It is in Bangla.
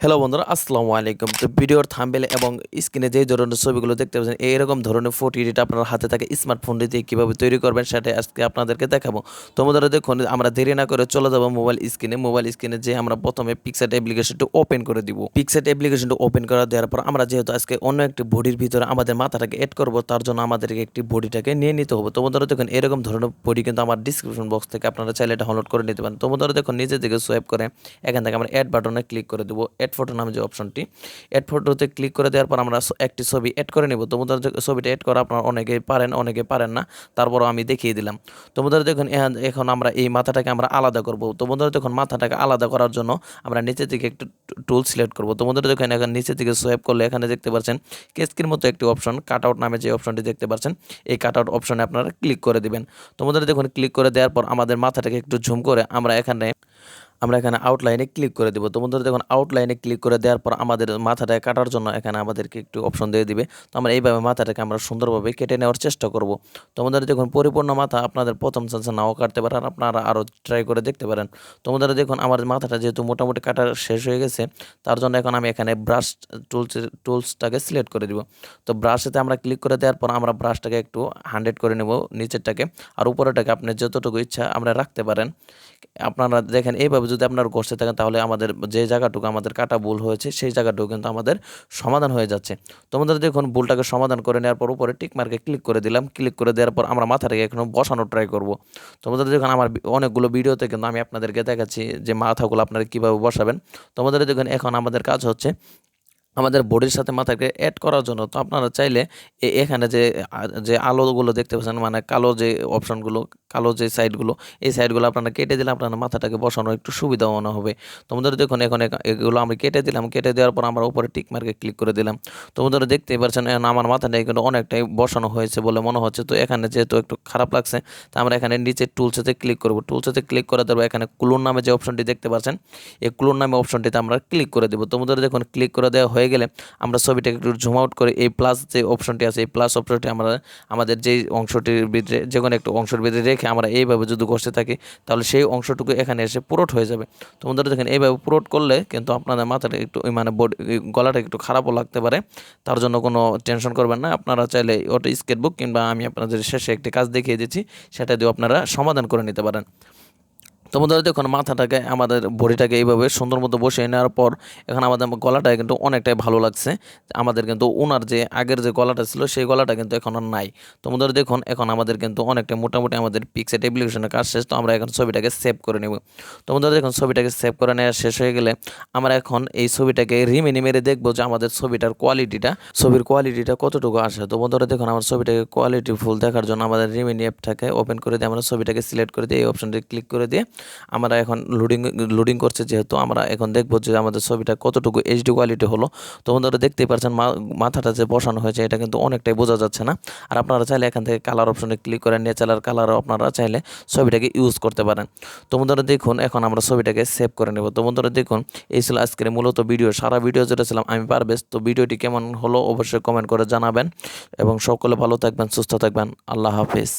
হ্যালো বন্ধুরা, আসসালামু আলাইকুম। তো ভিডিওর থাম্বনেল এবং স্ক্রিনে যে ধরনের ছবিগুলো দেখতে পাচ্ছেন, এইরকম ধরনের ফটো এডিট আপনার হাতে থাকে স্মার্টফোন দিয়ে কীভাবে তৈরি করবেন সেটা আজকে আপনাদেরকে দেখাবো। তো বন্ধুরা দেখুন, আমরা দেরি না করে চলে যাবো মোবাইল স্ক্রিনে যে আমরা প্রথমে পিক্সার্ট অ্যাপ্লিকেশনটা ওপেন করে দিব। পিক্সার্ট অ্যাপ্লিকেশনটা ওপেন করে দেওয়ার পর আমরা যেহেতু আজকে অন্য একটি বডির ভিতরে আমাদের মাথাটাকে এড করবো, তার জন্য আমাদেরকে একটি বডিটাকে নিয়ে নিতে হবে। তো বন্ধুরা দেখুন, এরকম ধরনের বডি কিন্তু আমার ডিসক্রিপশন বক্স থেকে আপনারা চাইলে ডাউনলোড করে নিতে পারেন। তো বন্ধুরা দেখুন, নিজে থেকে সোয়াইপ করে এখান থেকে আমরা অ্যাড বাটনে ক্লিক করে দেবো। অ্যাড ফটো নামে যে অপশনটি, অ্যাড ফটোতে ক্লিক করে দেওয়ার পর আমরা একটি ছবি অ্যাড করে নেব। তোমাদের ছবিটা অ্যাড করা আপনারা অনেকে পারেন না, তারপরও আমি দেখিয়ে দিলাম। তোমাদের দেখুন, এখন আমরা এই মাথাটাকে আমরা আলাদা করব। তোমাদের দেখুন, মাথাটাকে আলাদা করার জন্য আমরা নিচে থেকে একটু টুল সিলেক্ট করব। তোমাদের দেখুন, এখন নিচে থেকে সোয়াইপ করলে এখানে দেখতে পাচ্ছেন কেসকির মতো একটি অপশন, কাট আউট নামে যে অপশনটি দেখতে পাচ্ছেন, এই কাট আউট অপশনে আপনারা ক্লিক করে দিবেন। তোমাদের দেখুন, ক্লিক করে দেওয়ার পর আমাদের মাথাটাকে একটু ঝুম করে আমরা এখানে আউটলাইনে ক্লিক করে দেবো। তো বন্ধুরা দেখুন, আউটলাইনে ক্লিক করে দেওয়ার পর আমাদের মাথাটাকে কাটার জন্য এখানে আমাদেরকে একটু অপশন দিয়ে দিবে। তো আমরা এইভাবে মাথাটাকে আমরা সুন্দরভাবে কেটে নেওয়ার চেষ্টা করব। তো বন্ধুরা দেখুন, পরিপূর্ণ মাথা আপনাদের প্রথম চান্সে নাও কাটতে পারেন, আপনারা আরও ট্রাই করে দেখতে পারেন। তো বন্ধুরা দেখুন, আমার মাথাটা যেহেতু মোটামুটি কাটা শেষ হয়ে গেছে, তার জন্য এখন আমি এখানে ব্রাশ টুলসটাকে সিলেক্ট করে দিব। তো ব্রাশেতে আমরা ক্লিক করে দেওয়ার পর আমরা ব্রাশটাকে একটু 100 করে নেব নিচেরটাকে, আর উপরেটাকে আপনি যতটুকু ইচ্ছা আমরা রাখতে পারেন। আপনারা দেখেন, এইভাবে যদি আপনারা করতে থাকেন তাহলে আমাদের যে জায়গাটুকু আমাদের কাটা ভুল হয়েছে সেই জায়গাটুকু কিন্তু আমাদের সমাধান হয়ে যাচ্ছে। তোমাদের দেখুন, ভুলটাকে সমাধান করে নেওয়ার পর উপরে টিক মার্কে ক্লিক করে দিলাম। ক্লিক করে দেওয়ার পর আমরা মাথাটাকে এখন বসানোর ট্রাই করব। তোমাদের দেখুন, আমার অনেকগুলো ভিডিওতে কিন্তু আমি আপনাদেরকে দেখাচ্ছি যে মাথাগুলো আপনারা কীভাবে বসাবেন। তোমাদের দেখুন, এখন আমাদের কাজ হচ্ছে আমাদের বডির সাথে মাথাকে অ্যাড করার জন্য। তো আপনারা চাইলে এখানে যে আলোগুলো দেখতে পাচ্ছেন, মানে কালো যে অপশনগুলো, কালো যে সাইডগুলো, এই সাইডগুলো আপনারা কেটে দিলে আপনার মাথাটাকে বসানো একটু সুবিধা মনে হবে। তোমাদের দেখুন, এখন এগুলো আমি কেটে দিলাম। কেটে দেওয়ার পর আমরা উপরে টিক মার্কে ক্লিক করে দিলাম। তোমাদের দেখতেই পাচ্ছেন আমার মাথাটা কিন্তু অনেকটাই বসানো হয়েছে বলে মনে হচ্ছে। তো এখানে যেহেতু একটু খারাপ লাগছে, তো আমরা এখানে নিচে টুলসেতে ক্লিক করব। টুলসেতে ক্লিক করে দেবো, এখানে ক্লোন নামে যে অপশনটি দেখতে পাচ্ছেন, এই ক্লোন নামে অপশনটিতে আমরা ক্লিক করে দেবো। তোমাদের দেখুন, ক্লিক করে দেওয়া হয়ে গেলে আমরা ছবিটাকে একটু জুম আউট করে এই প্লাস যে অপশনটি আছে, এই প্লাস অপশনটি আমরা আমাদের যেই অংশটির ভিতরে যে কোনো একটা অংশের ভিতরে রেখে আমরা এইভাবে যদি ঘষতে থাকি, তাহলে সেই অংশটুকু এখানে এসে পুরোট হয়ে যাবে। তো বন্ধুরা দেখেন, এইভাবে পুরোট করলে কিন্তু আপনাদের মাথাটা একটু মানে গলাটা একটু খারাপও লাগতে পারে, তার জন্য কোনো টেনশন করবেন না। আপনারা চাইলে ওটা স্কেচবুক কিংবা আমি আপনাদের শেষে একটি কাজ দেখিয়ে দিচ্ছি, সেটা দিয়ে আপনারা সমাধান করে নিতে পারেন। তো বন্ধুরা দেখুন, মাথাটাকে আমাদের বডিটাকে এইভাবে সুন্দর মতো বসিয়ে নেওয়ার পর এখন আমাদের গলাটা কিন্তু অনেকটাই ভালো লাগছে। আমাদের কিন্তু ওনার যে আগের যে গলাটা ছিল সেই গলাটা কিন্তু এখন আর নাই। তো বন্ধুরা দেখুন, এখন আমাদের কিন্তু অনেকটা মোটামুটি আমাদের পিক্সার্ট অ্যাপ্লিকেশনের কাজ শেষ। তো আমরা এখন ছবিটাকে সেভ করে নেব। তো বন্ধুরা দেখুন, ছবিটাকে সেভ করে নেওয়া শেষ হয়ে গেলে আমরা এখন এই ছবিটাকে রিমিনি মেরে দেখবো যে আমাদের ছবির কোয়ালিটিটা কতটুকু আসে। তো বন্ধুরা দেখুন, আমার ছবিটাকে কোয়ালিটি ফুল দেখার জন্য আমাদের রিমিনি অ্যাপটাকে ওপেন করে দিয়ে আমরা ছবিটাকে সিলেক্ট করে দিয়ে এই অপশনটি ক্লিক করে দিয়ে আমরা এখন লোডিং করছে, যেহেতু আমরা এখন দেখবো যে আমাদের ছবিটা কতটুকু এইচডি কোয়ালিটি হলো। তো বন্ধুরা দেখতেই পাচ্ছেন, মাথাটা যে বসানো হয়েছে এটা কিন্তু অনেকটাই বোঝা যাচ্ছে না। আর আপনারা চাইলে এখান থেকে কালার অপশনে ক্লিক করে ন্যাচারাল কালারও আপনারা চাইলে ছবিটাকে ইউজ করতে পারেন। তো বন্ধুরা দেখুন, এখন আমরা ছবিটাকে সেভ করে নেব। তো বন্ধুরা দেখুন, এই ছিল আজকের মূলত ভিডিও। সারা ভিডিও যেটা ছিলাম আমি পারবেশ। তো ভিডিওটি কেমন হলো অবশ্যই কমেন্ট করে জানাবেন এবং সকলে ভালো থাকবেন, সুস্থ থাকবেন। আল্লাহ হাফেজ।